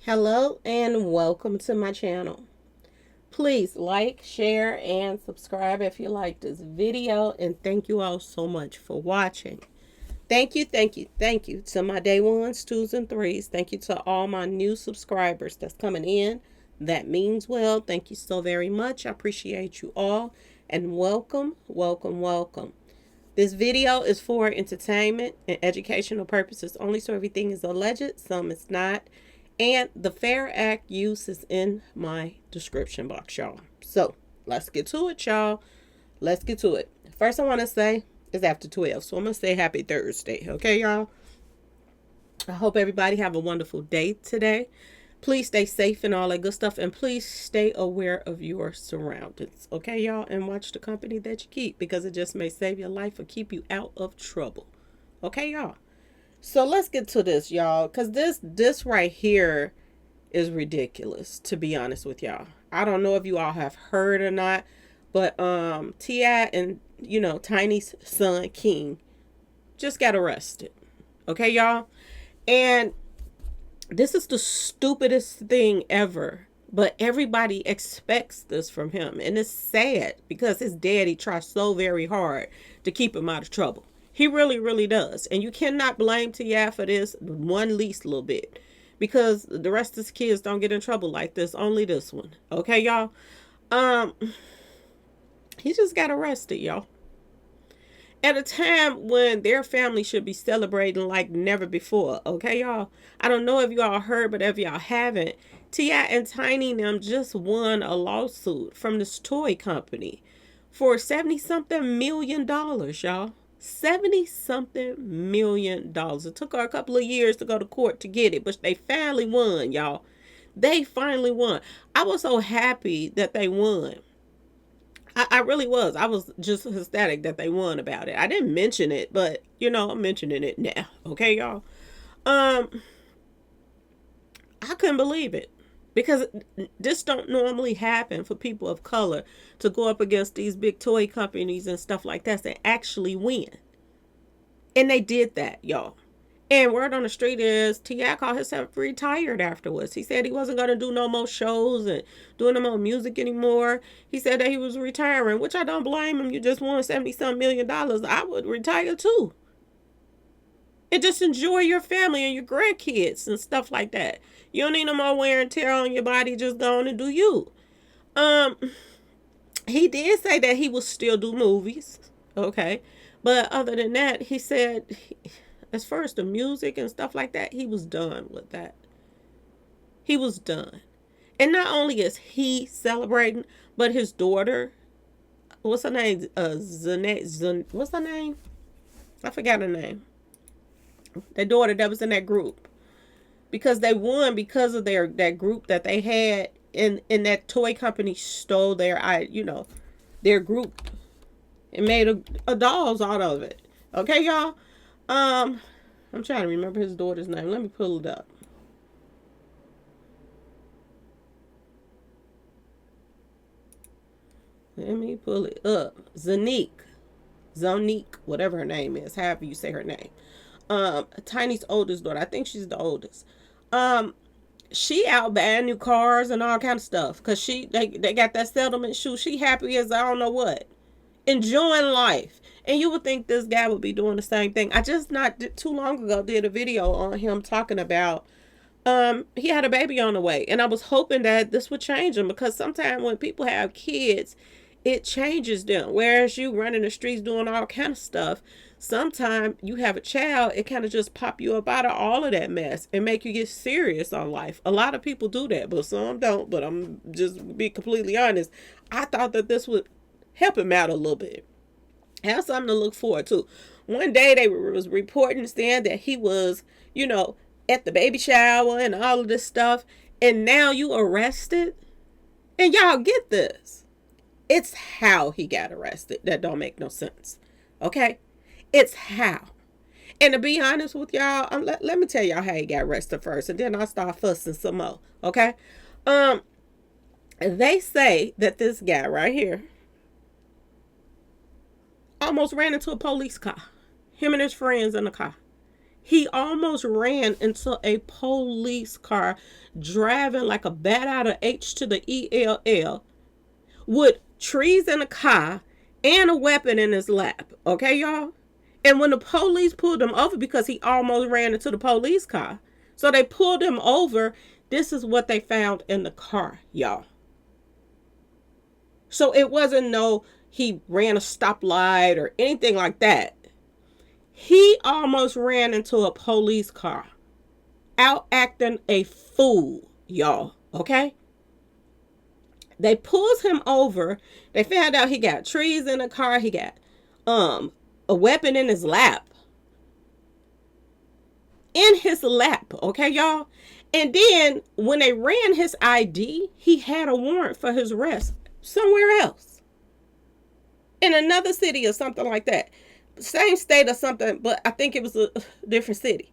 Hello and welcome to my channel. Please like, share, and subscribe if you like this video. And thank you all so much for watching. Thank you to my day ones, twos, and threes. Thank you to all my new subscribers that's coming in. That means well. Thank you so very much. I appreciate you all. And welcome, welcome, welcome. This video is for entertainment and educational purposes only, so everything is alleged, some is not. And the Fair Act use is in my description box, y'all. So let's get to it, y'all. Let's get to it. First, I want to say it's after 12, so I'm going to say happy Thursday. Okay, y'all? I hope everybody have a wonderful day today. Please stay safe and all that good stuff. And please stay aware of your surroundings. Okay, y'all? And watch the company that you keep, because it just may save your life or keep you out of trouble. Okay, y'all? So let's get to this, y'all, because this right here is ridiculous, to be honest with y'all. I don't know if you all have heard or not, but T.I. and, Tiny's son, King, just got arrested. Okay, y'all? And this is the stupidest thing ever, but everybody expects this from him. And it's sad because his daddy tries so very hard to keep him out of trouble. He really, really does. And you cannot blame T.I. for this one least little bit, because the rest of his kids don't get in trouble like this. Only this one. Okay, y'all? He just got arrested, y'all. At a time when their family should be celebrating like never before. Okay, y'all? I don't know if y'all heard, but if y'all haven't, T.I. and Tiny them just won a lawsuit from this toy company for $70-something million, y'all. $70-something million. It took her a couple of years to go to court to get it, but they finally won, y'all. They finally won. I was so happy that they won. I really was. I was just ecstatic that they won about it. I didn't mention it, but I'm mentioning it now. Okay, y'all. I couldn't believe it, because this don't normally happen for people of color to go up against these big toy companies and stuff like that and actually win. And they did that, y'all. And word on the street is T.I. called himself retired afterwards. He said he wasn't going to do no more shows and doing no more music anymore. He said that he was retiring, which I don't blame him. You just won $70-some million. I would retire too. And just enjoy your family and your grandkids and stuff like that. You don't need no more wear and tear on your body. Just go on and do you. He did say that he will still do movies. Okay. But other than that, he said, as far as the music and stuff like that, he was done with that. He was done. And not only is he celebrating, but his daughter, what's her name? What's her name? I forgot her name. The daughter that was in that group. Because they won because of that group that they had, in that toy company stole their group and made a dolls out of it. Okay, y'all? I'm trying to remember his daughter's name. Let me pull it up. Let me pull it up. Zonique, whatever her name is, however you say her name. Tiny's oldest daughter. I think she's the oldest. She out buying new cars and all kind of stuff, because they got that settlement shoe. She happy as I don't know what, enjoying life. And you would think this guy would be doing the same thing. I just not too long ago did a video on him talking about he had a baby on the way, and I was hoping that this would change him, because sometimes when people have kids, it changes them. Whereas you running the streets doing all kind of stuff, sometimes you have a child, it kind of just pop you up out of all of that mess and make you get serious on life. A lot of people do that, but some don't. But I'm just be completely honest. I thought that this would help him out a little bit. Have something to look forward to. One day they was reporting saying that he was, at the baby shower and all of this stuff, and now you arrested. And y'all get this. It's how he got arrested that don't make no sense. Okay? It's how. And to be honest with y'all, let me tell y'all how he got arrested first, and then I'll start fussing some more. Okay? They say that this guy right here almost ran into a police car. Him and his friends in the car. He almost ran into a police car driving like a bat out of H to the ELL with trees in a car and a weapon in his lap. Okay, y'all? And when the police pulled him over, because he almost ran into the police car, so they pulled him over, this is what they found in the car, y'all. So it wasn't he ran a stoplight or anything like that. He almost ran into a police car, out acting a fool, y'all. Okay? They pulls him over. They found out he got trees in the car. He got a weapon in his lap. In his lap, okay, y'all? And then when they ran his ID, he had a warrant for his arrest somewhere else. In another city or something like that. Same state or something, but I think it was a different city.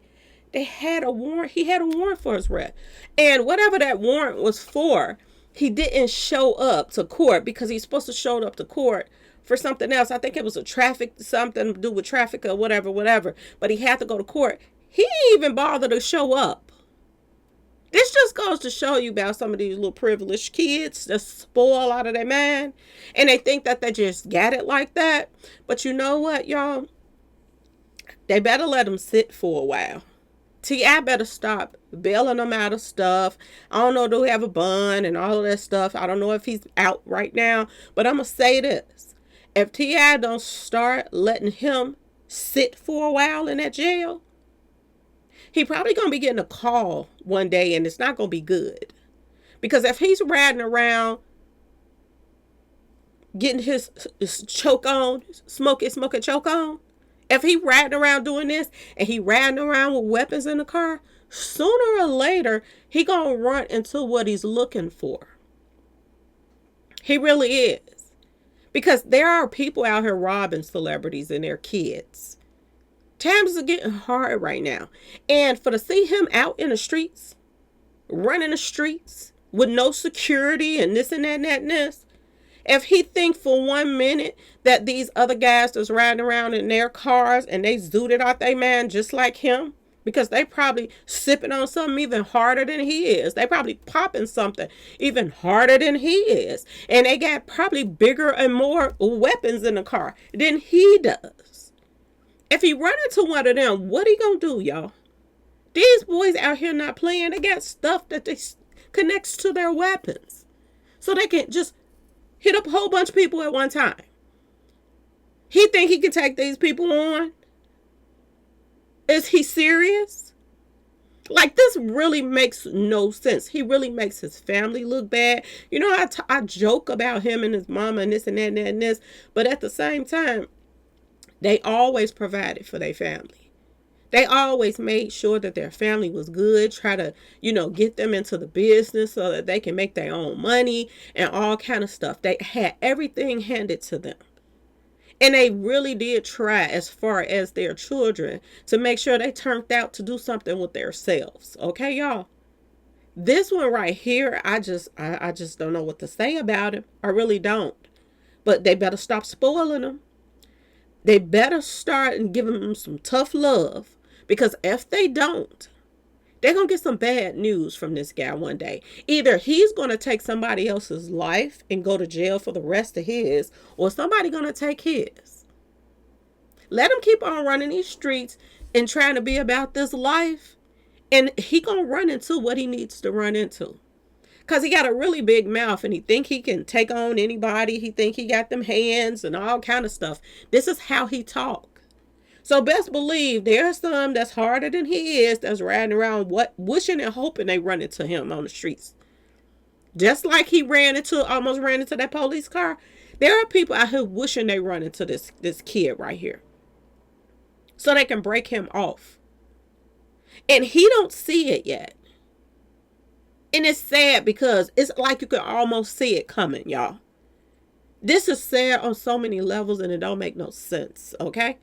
They had a warrant. He had a warrant for his arrest. And whatever that warrant was for, he didn't show up to court because he's supposed to show up to court for something else. I think it was something to do with traffic or whatever. But he had to go to court. He didn't even bother to show up. This just goes to show you about some of these little privileged kids that spoil out of their mind. And they think that they just got it like that. But you know what, y'all? They better let them sit for a while. T.I. better stop bailing them out of stuff. I don't know, do we have a bond and all of that stuff? I don't know if he's out right now. But I'm going to say this. If T.I. don't start letting him sit for a while in that jail, he probably going to be getting a call one day, and it's not going to be good. Because if he's riding around getting his choke on, smoking choke on, if he riding around doing this and he riding around with weapons in the car, sooner or later, he going to run into what he's looking for. He really is. Because there are people out here robbing celebrities and their kids. Times are getting hard right now. And to see him out in the streets, running the streets with no security and this and that and that and this, if he think for 1 minute that these other guys that's riding around in their cars and they zooted out they man just like him, because they probably sipping on something even harder than he is. They probably popping something even harder than he is. And they got probably bigger and more weapons in the car than he does. If he run into one of them, what he gonna do, y'all? These boys out here not playing. They got stuff that they connects to their weapons. So they can just hit up a whole bunch of people at one time. He think he can take these people on? Is he serious? Like, this really makes no sense. He really makes his family look bad. You know, I joke about him and his mama and this and that and that and this. But at the same time, they always provided for their family. They always made sure that their family was good, try to, get them into the business so that they can make their own money and all kind of stuff. They had everything handed to them. And they really did try, as far as their children, to make sure they turned out to do something with themselves. Okay, y'all? This one right here, I just don't know what to say about him. I really don't. But they better stop spoiling them. They better start and give them some tough love. Because if they don't, they're going to get some bad news from this guy one day. Either he's going to take somebody else's life and go to jail for the rest of his, or somebody going to take his. Let him keep on running these streets and trying to be about this life. And he going to run into what he needs to run into. Because he got a really big mouth and he think he can take on anybody. He think he got them hands and all kind of stuff. This is how he talk. So best believe there's some that's harder than he is that's riding around wishing and hoping they run into him on the streets. Just like he almost ran into that police car. There are people out here wishing they run into this kid right here. So they can break him off. And he don't see it yet. And it's sad because it's like you can almost see it coming, y'all. This is sad on so many levels and it don't make no sense, okay?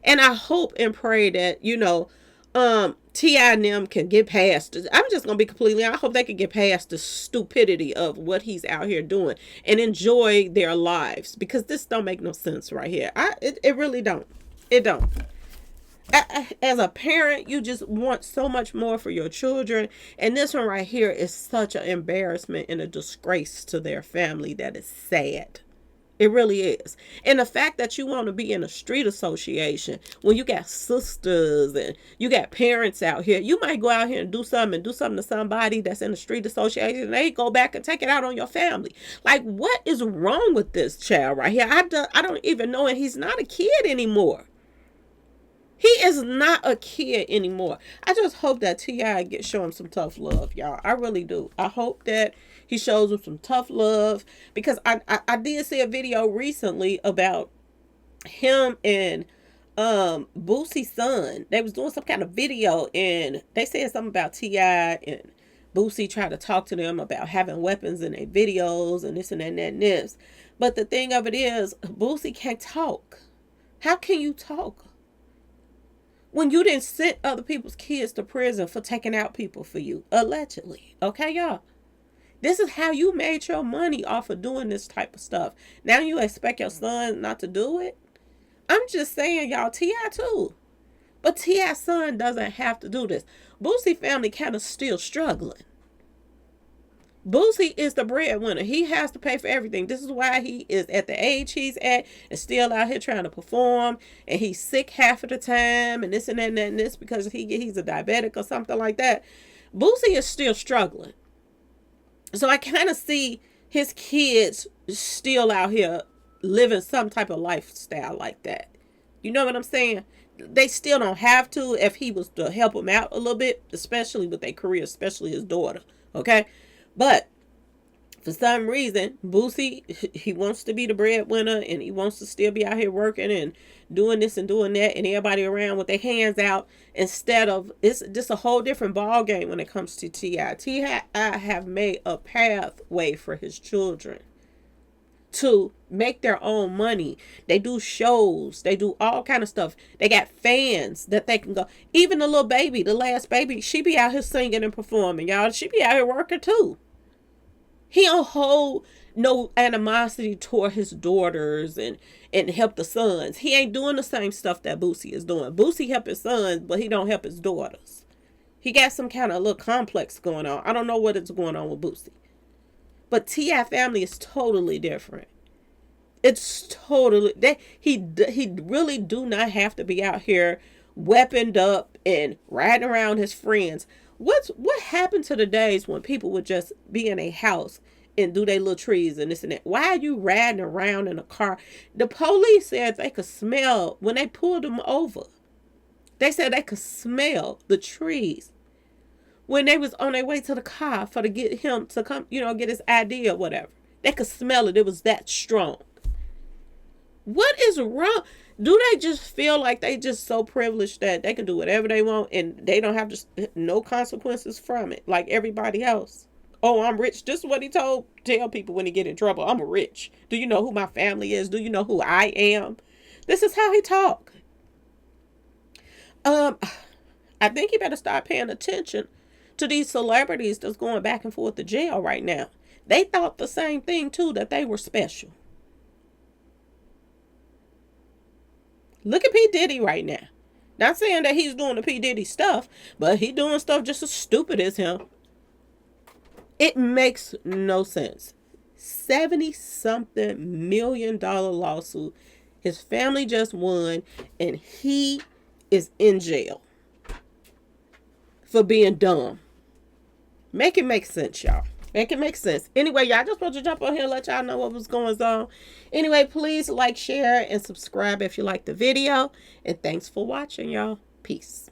And I hope and pray that, T.I. and them can get past this. I'm just going to be completely honest. I hope they can get past the stupidity of what he's out here doing and enjoy their lives. Because this don't make no sense right here. It really don't. It don't. As a parent, you just want so much more for your children. And this one right here is such an embarrassment and a disgrace to their family that is sad. It really is. And the fact that you want to be in a street association when you got sisters and you got parents out here, you might go out here and do something to somebody that's in a street association and they go back and take it out on your family. Like, what is wrong with this child right here? I don't even know, and he's not a kid anymore. He is not a kid anymore. I just hope that T.I. show him some tough love, y'all. I really do. I hope that he shows him some tough love, because I did see a video recently about him and Boosie's son. They was doing some kind of video and they said something about T.I. and Boosie tried to talk to them about having weapons in their videos and this and that and that and this. But the thing of it is, Boosie can't talk. How can you talk when you didn't send other people's kids to prison for taking out people for you, allegedly? Okay, y'all. This is how you made your money off of doing this type of stuff. Now you expect your son not to do it? I'm just saying, y'all, T.I. too. But T.I.'s son doesn't have to do this. Boosie family kind of still struggling. Boosie is the breadwinner. He has to pay for everything. This is why he is at the age he's at and still out here trying to perform. And he's sick half of the time and this and that and that and this because he's a diabetic or something like that. Boosie is still struggling. So I kind of see his kids still out here living some type of lifestyle like that. You know what I'm saying? They still don't have to if he was to help them out a little bit, especially with their career, especially his daughter. Okay? But for some reason, Boosie, he wants to be the breadwinner and he wants to still be out here working and doing this and doing that and everybody around with their hands out, instead of, it's just a whole different ball game when it comes to T.I. T.I. have made a pathway for his children to make their own money. They do shows. They do all kind of stuff. They got fans that they can go. Even the little baby, the last baby, she be out here singing and performing, y'all. She be out here working too. He don't hold no animosity toward his daughters and help the sons. He ain't doing the same stuff that Boosie is doing. Boosie help his sons, but he don't help his daughters. He got some kind of little complex going on. I don't know what is going on with Boosie. But T.I. family is totally different. It's totally, he really do not have to be out here weaponed up and riding around his friends. What happened to the days when people would just be in a house and do their little trees and this and that? Why are you riding around in a car? The police said they could smell when they pulled him over. They said they could smell the trees when they was on their way to the car for to get him to come, get his ID or whatever. They could smell it. It was that strong. What is wrong? Do they just feel like they just so privileged that they can do whatever they want and they don't have just no consequences from it like everybody else? Oh, I'm rich. This is what he tell people when he get in trouble. I'm rich. Do you know who my family is? Do you know who I am? This is how he talk. I think he better start paying attention to these celebrities that's going back and forth to jail right now. They thought the same thing too, that they were special. Look at P. Diddy right now. Not saying that he's doing the P. Diddy stuff, but he doing stuff just as stupid as him. It makes no sense. $70-something million lawsuit. His family just won, and he is in jail for being dumb. Make it make sense, y'all. Make it make sense. Anyway, y'all, just want to jump on here and let y'all know what was going on. Anyway, please like, share, and subscribe if you like the video. And thanks for watching, y'all. Peace.